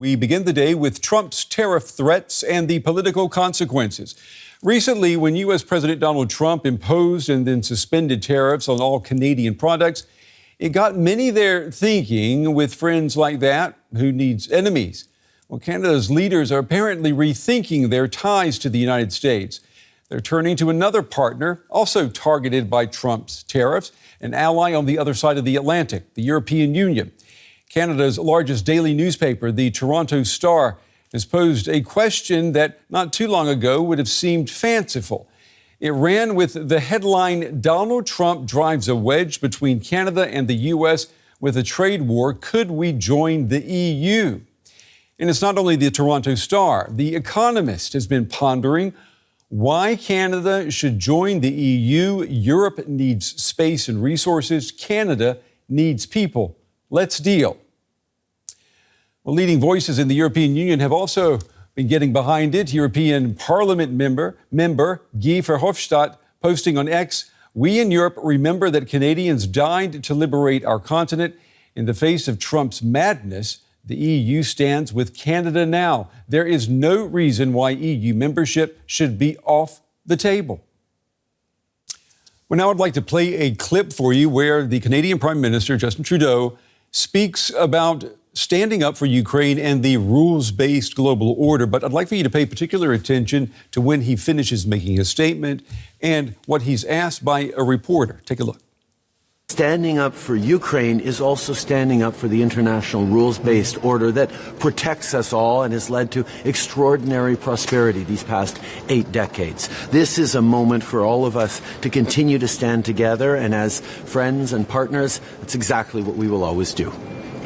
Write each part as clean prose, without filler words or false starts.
We begin the day with Trump's tariff threats and the political consequences. Recently, when U.S. President Donald Trump imposed and then suspended tariffs on all Canadian products, it got many there thinking, with friends like that, who needs enemies? Well, Canada's leaders are apparently rethinking their ties to the United States. They're turning to another partner, also targeted by Trump's tariffs, an ally on the other side of the Atlantic, the European Union. Canada's largest daily newspaper, the Toronto Star, has posed a question that not too long ago would have seemed fanciful. It ran with the headline, "Donald Trump drives a wedge between Canada and the U.S. with a trade war. Could we join the EU?" And it's not only the Toronto Star. The Economist has been pondering why Canada should join the EU. Europe needs space and resources. Canada needs people. Let's deal. Well, leading voices in the European Union have also been getting behind it. European Parliament member Guy Verhofstadt posting on X, "We in Europe remember that Canadians died to liberate our continent. In the face of Trump's madness, the EU stands with Canada now. There is no reason why EU membership should be off the table." Well, now I'd like to play a clip for you where the Canadian Prime Minister, Justin Trudeau, speaks about standing up for Ukraine and the rules-based global order. But I'd like for you to pay particular attention to when he finishes making his statement and what he's asked by a reporter. Take a look. Standing up for Ukraine is also standing up for the international rules-based order that protects us all and has led to extraordinary prosperity these past 8 decades. This is a moment for all of us to continue to stand together, and as friends and partners, that's exactly what we will always do.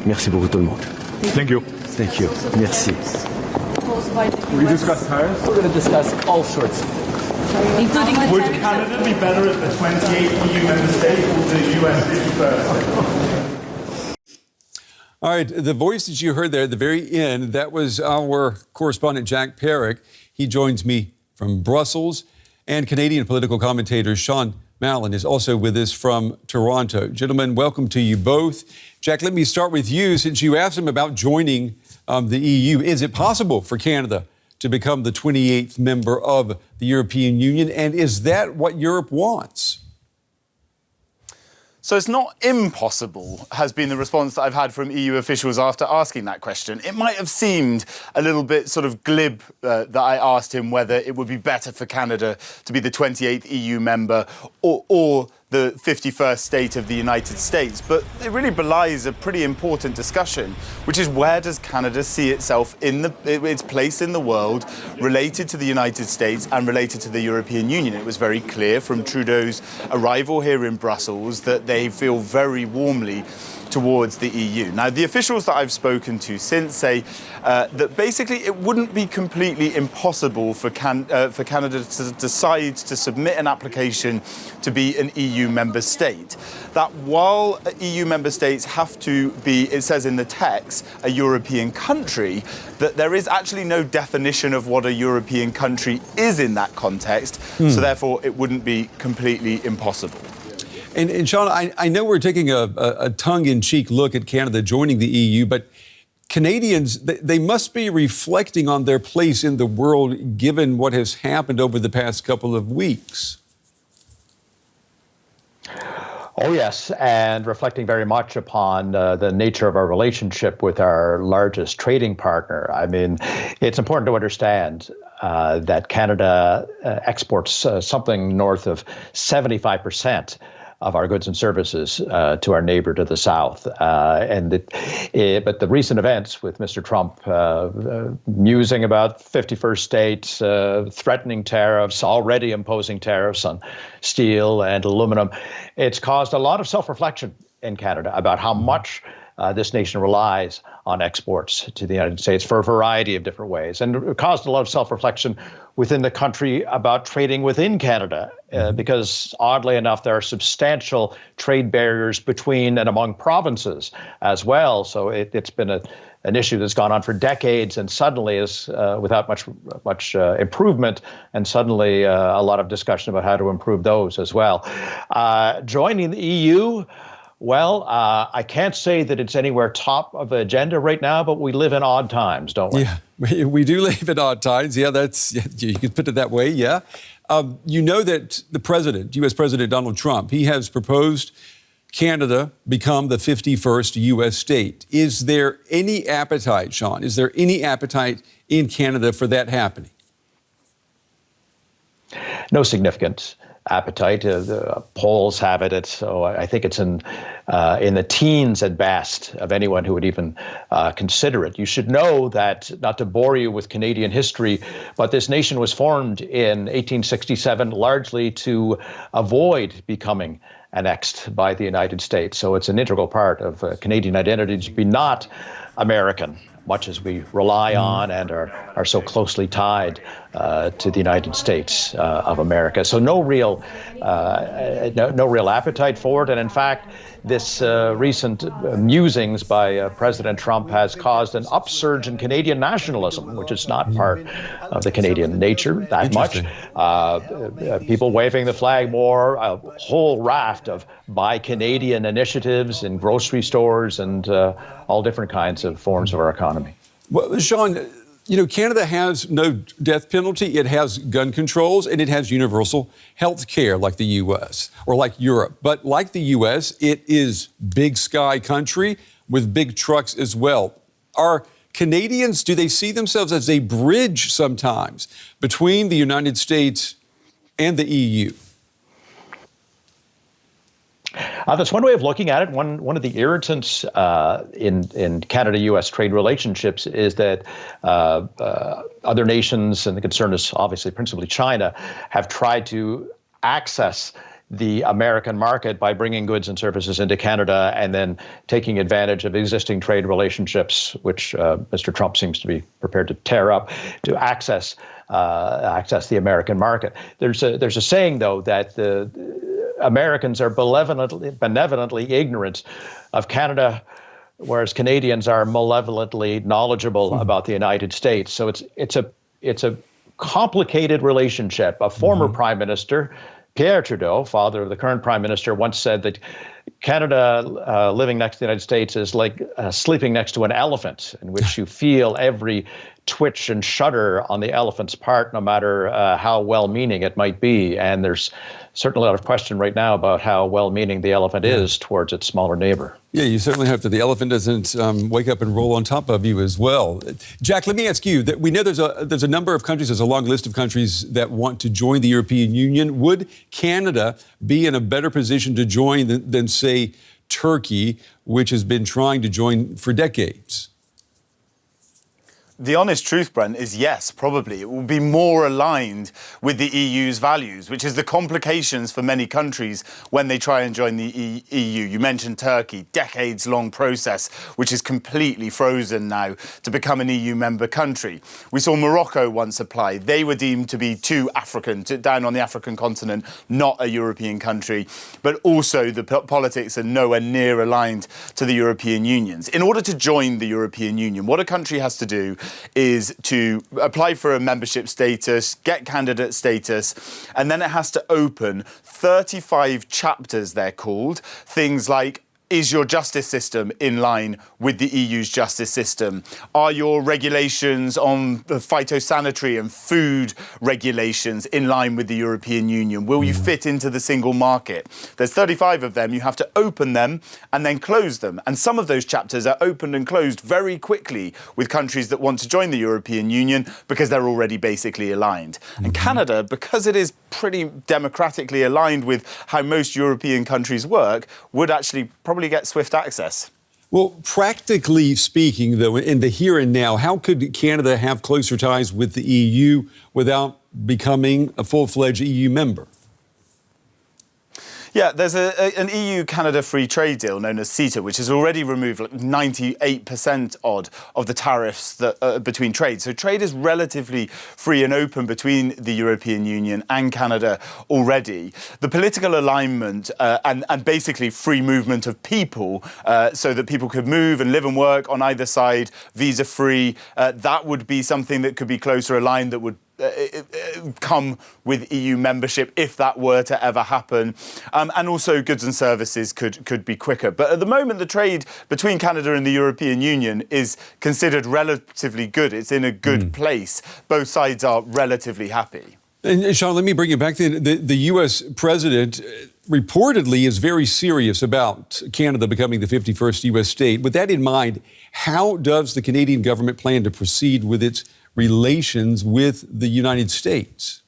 Merci beaucoup tout le monde. Thank you. Thank you. Merci. We discuss tariffs? We're going to discuss all sorts. Including the Would tariffs. Canada be better as the 28 EU member state or the US first? All right, the voice that you heard there at the very end, that was our correspondent Jack Perrick. He joins me from Brussels, and Canadian political commentator Sean Mallon is also with us from Toronto. Gentlemen, welcome to you both. Jack, let me start with you. Since you asked him about joining the EU, is it possible for Canada to become the 28th member of the European Union? And is that what Europe wants? So it's not impossible, has been the response that I've had from EU officials after asking that question. It might have seemed a little bit sort of glib that I asked him whether it would be better for Canada to be the 28th EU member or the 51st state of the United States. But it really belies a pretty important discussion, which is where does Canada see itself in its place in the world related to the United States and related to the European Union. It was very clear from Trudeau's arrival here in Brussels that they feel very warmly towards the EU. Now, the officials that I've spoken to since say that basically it wouldn't be completely impossible for Canada to decide to submit an application to be an EU member state. That while EU member states have to be, it says in the text, a European country, that there is actually no definition of what a European country is in that context, so therefore it wouldn't be completely impossible. And Sean, I know we're taking a tongue-in-cheek look at Canada joining the EU, but Canadians, they must be reflecting on their place in the world given what has happened over the past couple of weeks. Oh, yes, and reflecting very much upon the nature of our relationship with our largest trading partner. I mean, it's important to understand that Canada exports something north of 75% of our goods and services to our neighbor to the south. But the recent events with Mr. Trump musing about 51st states, threatening tariffs, already imposing tariffs on steel and aluminum, it's caused a lot of self-reflection in Canada about how much this nation relies on exports to the United States for a variety of different ways. And it caused a lot of self-reflection within the country about trading within Canada, because oddly enough, there are substantial trade barriers between and among provinces as well. So it's been an issue that's gone on for decades and suddenly is without much improvement, and suddenly a lot of discussion about how to improve those as well. Joining the EU, Well, I can't say that it's anywhere top of the agenda right now, but we live in odd times, don't we? Yeah, we do live in odd times. Yeah, you could put it that way. Yeah. You know that the president, U.S. President Donald Trump, he has proposed Canada become the 51st U.S. state. Is there any appetite, Sean? Is there any appetite in Canada for that happening? No significant appetite. The polls have it. So I think it's in the teens at best of anyone who would even consider it. You should know that, not to bore you with Canadian history, but this nation was formed in 1867 largely to avoid becoming annexed by the United States. So it's an integral part of Canadian identity to be not American, much as we rely on and are so closely tied to the United States of America. So no real appetite for it. And in fact, this recent musings by President Trump has caused an upsurge in Canadian nationalism, which is not part of the Canadian nature that much. People waving the flag more, a whole raft of Buy Canadian initiatives in grocery stores and all different kinds of forms of our economy. Well, Sean, Canada has no death penalty. It has gun controls, and it has universal health care like the U.S. or like Europe. But like the U.S., it is big sky country with big trucks as well. Are Canadians, do they see themselves as a bridge sometimes between the United States and the EU? That's one way of looking at it. One of the irritants in Canada-U.S. trade relationships is that other nations, and the concern is obviously principally China, have tried to access the American market by bringing goods and services into Canada and then taking advantage of existing trade relationships, which Mr. Trump seems to be prepared to tear up, to access the American market. There's a saying, though, that the Americans are benevolently ignorant of Canada, whereas Canadians are malevolently knowledgeable about the United States. So it's a complicated relationship. A former prime minister, Pierre Trudeau, father of the current prime minister, once said that Canada living next to the United States is like sleeping next to an elephant, in which you feel every twitch and shudder on the elephant's part, no matter how well-meaning it might be. And there's certainly a lot of question right now about how well-meaning the elephant is towards its smaller neighbor. Yeah, you certainly hope that the elephant doesn't wake up and roll on top of you as well. Jack, let me ask you, that we know there's a number of countries, there's a long list of countries that want to join the European Union. Would Canada be in a better position to join than say, Turkey, which has been trying to join for decades? The honest truth, Brent, is yes, probably. It will be more aligned with the EU's values, which is the complications for many countries when they try and join the EU. You mentioned Turkey, decades-long process, which is completely frozen now to become an EU member country. We saw Morocco once apply. They were deemed to be too African, down on the African continent, not a European country. But also the politics are nowhere near aligned to the European Union's. In order to join the European Union, what a country has to do is to apply for a membership status, get candidate status, and then it has to open 35 chapters, they're called. Things like, is your justice system in line with the EU's justice system? Are your regulations on phytosanitary and food regulations in line with the European Union? Will you fit into the single market? There's 35 of them. You have to open them and then close them. And some of those chapters are opened and closed very quickly with countries that want to join the European Union because they're already basically aligned. And Canada, because it is pretty democratically aligned with how most European countries work, would actually probably get swift access. Well, practically speaking, though, in the here and now, how could Canada have closer ties with the EU without becoming a full-fledged EU member? Yeah, there's an EU-Canada free trade deal known as CETA, which has already removed like 98% odd of the tariffs that, between trade. So trade is relatively free and open between the European Union and Canada already. The political alignment and basically free movement of people so that people could move and live and work on either side, visa-free, that would be something that could be closer aligned, that would come with EU membership if that were to ever happen. And also goods and services could be quicker. But at the moment, the trade between Canada and the European Union is considered relatively good. It's in a good place. Both sides are relatively happy. And Sean, let me bring you back to the U.S. president reportedly is very serious about Canada becoming the 51st U.S. state. With that in mind, how does the Canadian government plan to proceed with its relations with the United States?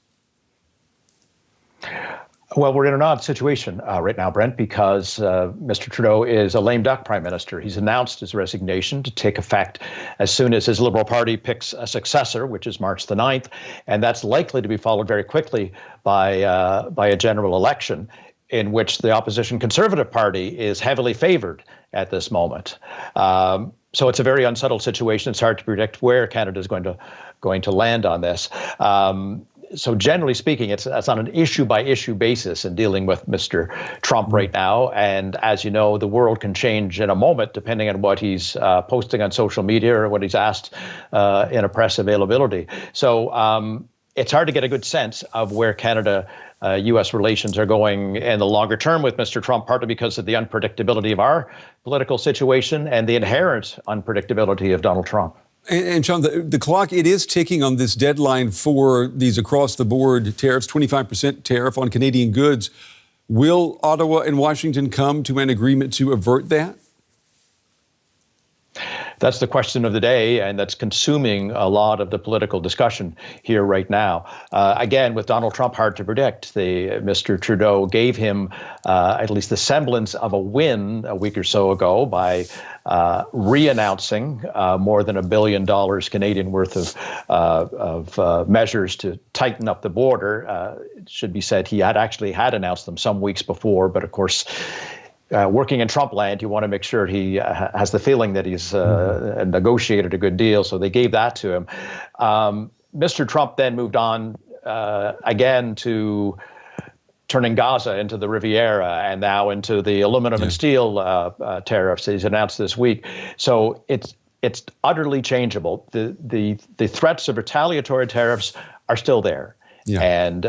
Well, we're in an odd situation right now, Brent, because Mr. Trudeau is a lame duck prime minister. He's announced his resignation to take effect as soon as his Liberal Party picks a successor, which is March the 9th. And that's likely to be followed very quickly by a general election in which the opposition Conservative Party is heavily favored at this moment. So it's a very unsettled situation. It's hard to predict where Canada is going to land on this. So generally speaking, it's on an issue-by-issue basis in dealing with Mr. Trump right now. And as you know, the world can change in a moment depending on what he's posting on social media or what he's asked in a press availability. So it's hard to get a good sense of where Canada-U.S. relations are going in the longer term with Mr. Trump, partly because of the unpredictability of our political situation and the inherent unpredictability of Donald Trump. And Sean, the clock, it is ticking on this deadline for these across-the-board tariffs, 25% tariff on Canadian goods. Will Ottawa and Washington come to an agreement to avert that? That's the question of the day, and that's consuming a lot of the political discussion here right now. Again, with Donald Trump, hard to predict. Mr. Trudeau gave him at least the semblance of a win a week or so ago by re-announcing more than $1 billion Canadian worth of measures to tighten up the border. It should be said he had announced them some weeks before, but of course, working in Trump land, you want to make sure he has the feeling that he's negotiated a good deal. So they gave that to him. Mr. Trump then moved on again to turning Gaza into the Riviera and now into the aluminum and steel tariffs that he's announced this week. So it's utterly changeable. The threats of retaliatory tariffs are still there. Yeah. And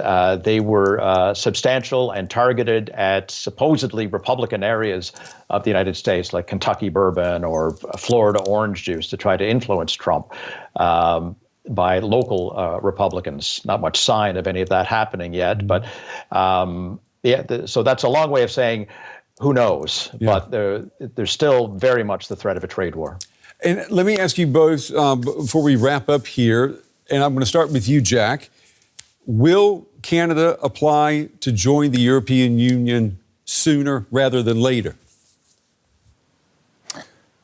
they were substantial and targeted at supposedly Republican areas of the United States, like Kentucky bourbon or Florida orange juice, to try to influence Trump by local Republicans. Not much sign of any of that happening yet. But so that's a long way of saying, who knows? Yeah. But there's still very much the threat of a trade war. And let me ask you both before we wrap up here, and I'm going to start with you, Jack. Will Canada apply to join the European Union sooner rather than later?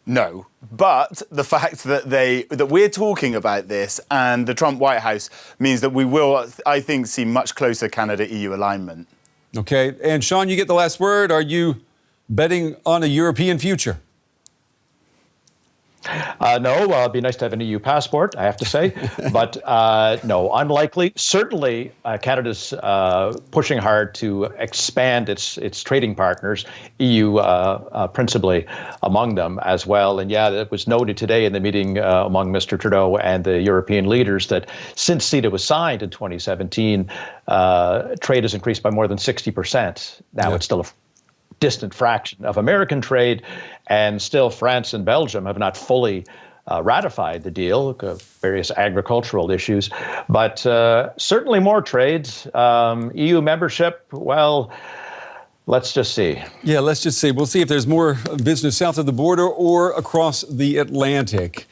No, but the fact that we're talking about this and the Trump White House means that we will, I think, see much closer Canada-EU alignment. Okay, and Sean, you get the last word. Are you betting on a European future? No, it'd be nice to have an EU passport, I have to say. But no, unlikely. Certainly, Canada's pushing hard to expand its trading partners, EU principally among them as well. And yeah, it was noted today in the meeting among Mr. Trudeau and the European leaders that since CETA was signed in 2017, trade has increased by more than 60%. Now it's still a distant fraction of American trade, and still France and Belgium have not fully ratified the deal, various agricultural issues, but certainly more trades. EU membership, well, let's just see. Yeah, let's just see. We'll see if there's more business south of the border or across the Atlantic.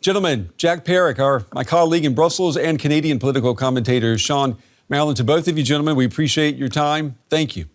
Gentlemen, Jack Perrick, my colleague in Brussels, and Canadian political commentator Sean Mallon, to both of you gentlemen, we appreciate your time. Thank you.